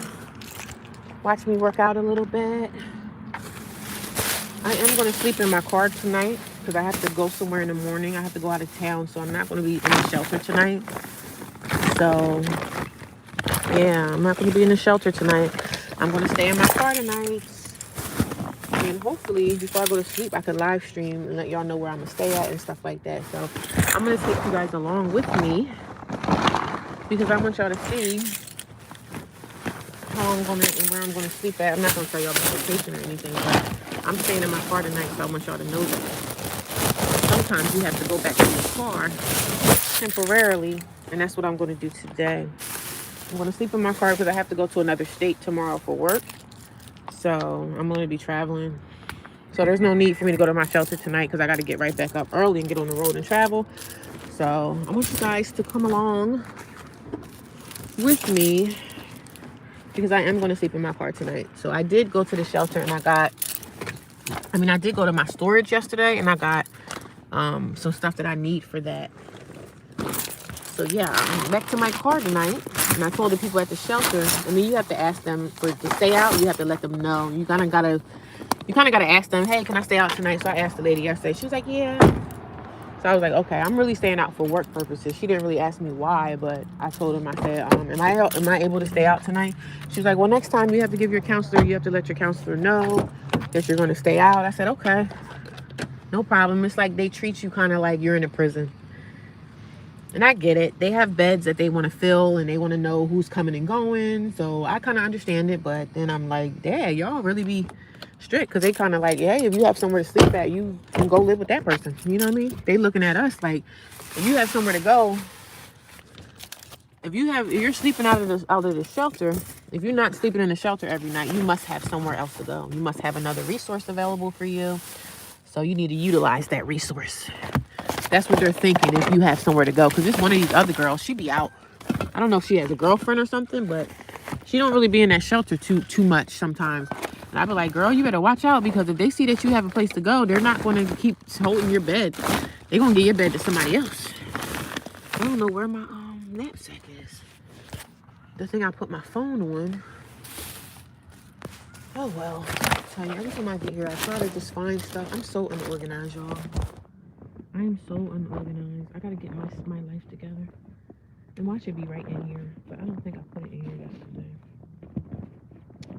Watch me work out a little bit. I am going to sleep in my car tonight because I have to go somewhere in the morning. I have to go out of town, so I'm not going to be in the shelter tonight. So, yeah, I'm not going to be in the shelter tonight. I'm going to stay in my car tonight. And hopefully, before I go to sleep, I can live stream and let y'all know where I'm going to stay at and stuff like that. So, I'm going to take you guys along with me because I want y'all to see how I'm gonna and where I'm gonna sleep at. I'm not gonna tell y'all about location or anything, but I'm staying in my car tonight, so I want y'all to know that. Sometimes you have to go back to your car temporarily, and that's what I'm gonna do today. I'm gonna sleep in my car because I have to go to another state tomorrow for work. So I'm gonna be traveling. So there's no need for me to go to my shelter tonight because I got to get right back up early and get on the road and travel. So I want you guys to come along with me because I am going to sleep in my car tonight. So I did go to the shelter and I did go to my storage yesterday and I got some stuff that I need for that. So yeah, I'm back to my car tonight, and I told the people at the shelter, you have to ask them to stay out. You have to let them know. You kind of gotta ask them, hey, can I stay out tonight? So I asked the lady yesterday. She was like, yeah. So I was like, okay, I'm really staying out for work purposes. She didn't really ask me why, but I told him, I said, am I able to stay out tonight? She was like, well, next time you have to give your counselor, you have to let your counselor know that you're going to stay out. I said, okay, no problem. It's like they treat you kind of like you're in a prison. And I get it. They have beds that they want to fill and they want to know who's coming and going. So I kind of understand it. But then I'm like, Dad, y'all really be strict. Because they kind of like, hey, if you have somewhere to sleep at, you can go live with that person. You know what I mean? They looking at us like, if you have somewhere to go, if you're sleeping out of the shelter, if you're not sleeping in the shelter every night, you must have somewhere else to go. You must have another resource available for you. So you need to utilize that resource. That's what they're thinking if you have somewhere to go. Because this one of these other girls, she be out. I don't know if she has a girlfriend or something, but she don't really be in that shelter too much sometimes. And I be like, girl, you better watch out because if they see that you have a place to go, they're not going to keep holding your bed. They're going to get your bed to somebody else. I don't know where my knapsack is. The thing I put my phone on. Oh, well. I tell you, every time I get here, I try to just find stuff. I'm so unorganized, y'all. I am so unorganized. I gotta get my life together. And watch it be right in here. But I don't think I put it in here yesterday. I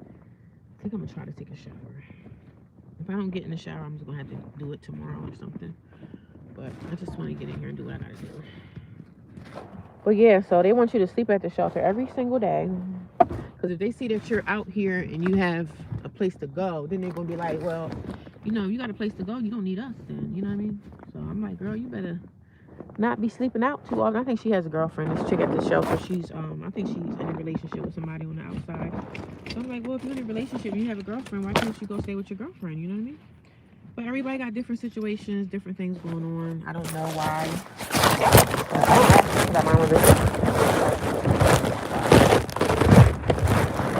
think I'm gonna try to take a shower. If I don't get in the shower, I'm just gonna have to do it tomorrow or something. But I just want to get in here and do what I gotta do. But yeah, so they want you to sleep at the shelter every single day. Because if they see that you're out here and you have a place to go, then they're gonna be like, well, you got a place to go, you don't need us then. You know what I mean? So I'm like, girl, you better not be sleeping out too often. I think she has a girlfriend. This chick at the shelter, I think she's in a relationship with somebody on the outside. So I'm like, well, if you're in a relationship and you have a girlfriend, why can't you go stay with your girlfriend? You know what I mean? But everybody got different situations, different things going on. I don't know why. I don't actually got my own business.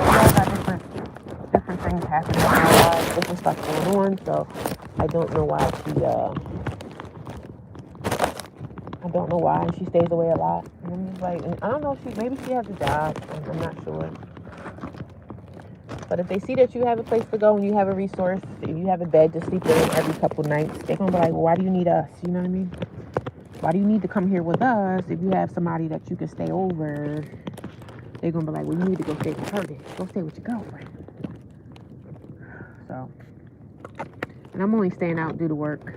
Everybody got different things happening in their lives, different stuff going on. So I don't know why she stays away a lot. And I'm just like, I don't know if maybe she has a job. I'm not sure. But if they see that you have a place to go and you have a resource, if you have a bed to sleep in every couple nights, they're going to be like, well, why do you need us? You know what I mean? Why do you need to come here with us if you have somebody that you can stay over? They're going to be like, well, you need to go stay with her then. Go stay with your girlfriend. So, and I'm only staying out due to work.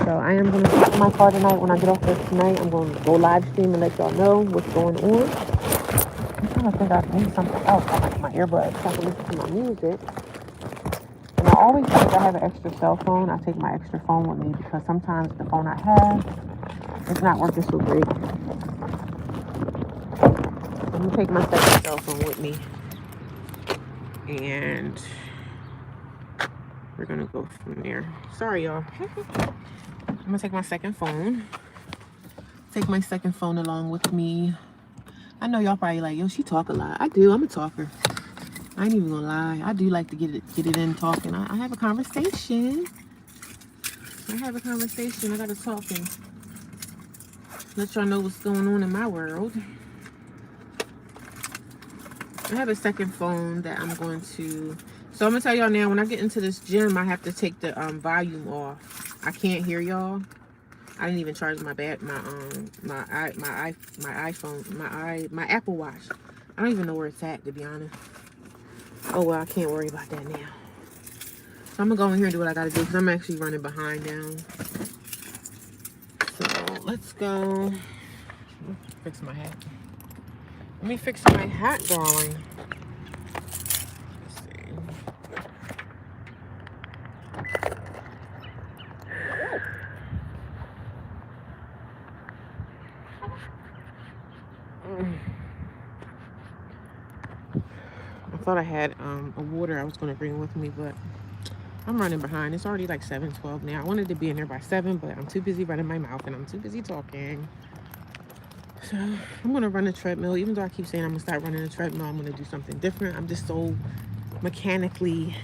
So I am going to sleep in my car tonight. When I get off work tonight, I'm going to go live stream and let y'all know what's going on. I'm trying to think I need something else. I like my earbuds so I can listen to my music. And I always think I have an extra cell phone. I take my extra phone with me because sometimes the phone I have is not working so great. I'm going to take my second cell phone with me. And we're going to go from there. Sorry, y'all. I'm going to take my second phone. Take my second phone along with me. I know y'all probably like, yo, she talk a lot. I do. I'm a talker. I ain't even gonna lie. I do like to get it in talking. I have a conversation. I gotta talk and let y'all know what's going on in my world. I have a second phone that I'm going to. So I'm gonna tell y'all now. When I get into this gym, I have to take the volume off. I can't hear y'all. I didn't even charge my iPhone, my Apple Watch. I don't even know where it's at, to be honest. Oh well, I can't worry about that now. So I'm gonna go in here and do what I gotta do because I'm actually running behind now. So let's go. Fix my hat. Let me fix my hat, darling. Let's see. I thought I had a water I was going to bring with me, but I'm running behind. It's already like 7:12 now. I wanted to be in there by 7, but I'm too busy running my mouth and I'm too busy talking. So I'm going to run a treadmill. Even though I keep saying I'm going to start running a treadmill, I'm going to do something different. I'm just so mechanically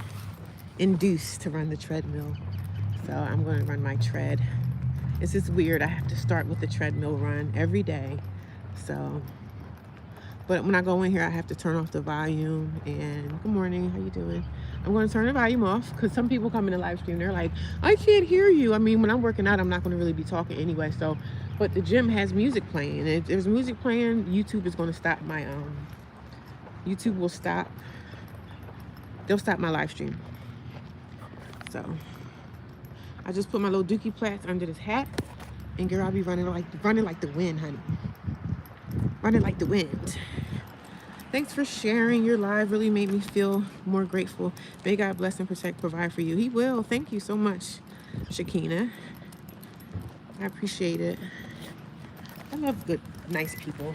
induced to run the treadmill. So I'm going to run my tread. It's just weird. I have to start with the treadmill run every day. So, but when I go in here, I have to turn off the volume. And good morning, how you doing? I'm going to turn the volume off because some people come in the live stream. They're like, I can't hear you. I mean, when I'm working out, I'm not going to really be talking anyway. So, but the gym has music playing. And if there's music playing, YouTube is going to stop my, YouTube will stop. They'll stop my live stream. So I just put my little dookie plaits under this hat. And girl, I'll be running like the wind, honey. Running like the wind. Thanks for sharing. Your live really made me feel more grateful. May God bless and protect, provide for you. He will. Thank you so much, Shakina. I appreciate it. I love good, nice people.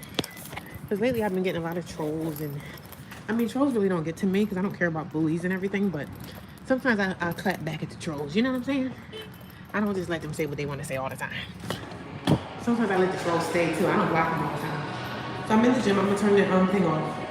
Because lately I've been getting a lot of trolls. And I mean, trolls really don't get to me because I don't care about bullies and everything. But sometimes I clap back at the trolls. You know what I'm saying? I don't just let them say what they want to say all the time. Sometimes I let the trolls stay too. I don't block them all the time. So I'm in the gym. I'm going to turn the thing off.